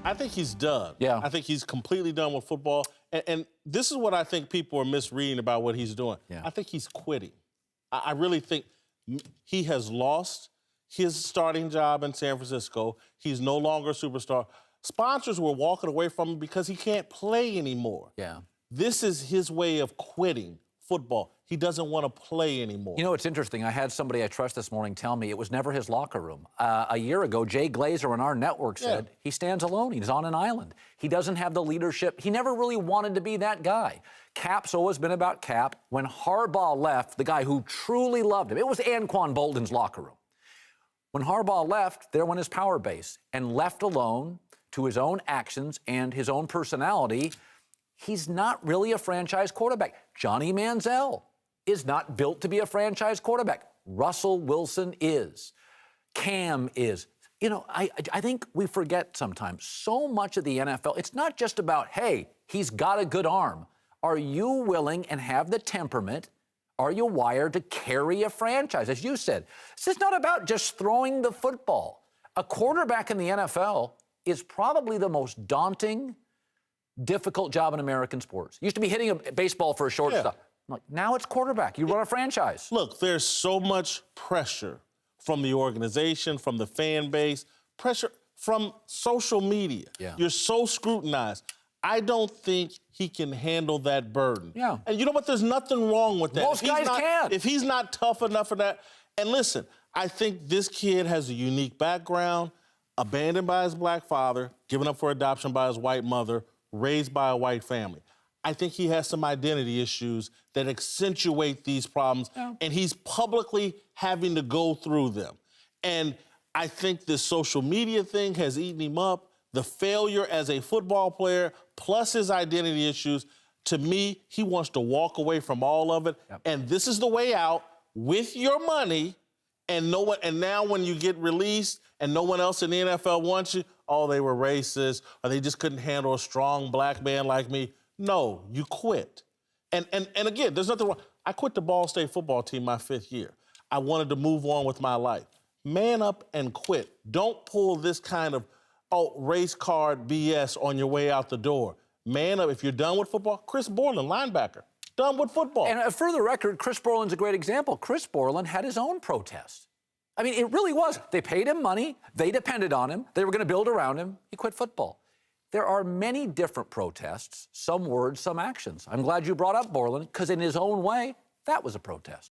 I think he's done. Yeah. I think he's completely done with football. And this is what I think people are misreading about what he's doing. Yeah. I think he's quitting. I really think he has lost his starting job in San Francisco. He's no longer a superstar. Sponsors were walking away from him because he can't play anymore. Yeah. This is his way of quitting football. He doesn't want to play anymore. You know, it's interesting. I had somebody I trust this morning tell me it was never his locker room. A year ago, Jay Glazer on our network said he stands alone. He's on an island. He doesn't have the leadership. He never really wanted to be that guy. Cap's always been about Cap. When Harbaugh left, the guy who truly loved him, it was Anquan Bolden's locker room. When Harbaugh left, there went his power base, and left alone to his own actions and his own personality, he's not really a franchise quarterback. Johnny Manziel is not built to be a franchise quarterback. Russell Wilson is. Cam is. You know, I think we forget sometimes so much of the NFL, it's not just about, hey, he's got a good arm. Are you willing and have the temperament? Are you wired to carry a franchise? As you said, this is not about just throwing the football. A quarterback in the NFL is probably the most daunting, difficult job in American sports. Used to be hitting a baseball for a shortstop. Like, now it's quarterback. You run a franchise. Look, there's so much pressure from the organization, from the fan base, pressure from social media. Yeah. You're so scrutinized. I don't think he can handle that burden. Yeah. And you know what? There's nothing wrong with that. Most guys can't. If he's not tough enough for that. And listen, I think this kid has a unique background, abandoned by his black father, given up for adoption by his white mother, raised by a white family. I think he has some identity issues that accentuate these problems, and he's publicly having to go through them. And I think this social media thing has eaten him up. The failure as a football player, plus his identity issues, to me, he wants to walk away from all of it. And this is the way out with your money. And now when you get released and no one else in the NFL wants you, oh, they were racist, or they just couldn't handle a strong black man like me. No, you quit. And again, there's nothing wrong. I quit the Ball State football team my 5th year. I wanted to move on with my life. Man up and quit. Don't pull this kind of race card BS on your way out the door. Man up. If you're done with football, Chris Borland, linebacker, done with football. And for the record, Chris Borland's a great example. Chris Borland had his own protest. I mean, it really was. They paid him money. They depended on him. They were going to build around him. He quit football. There are many different protests, some words, some actions. I'm glad you brought up Borland, because in his own way, that was a protest.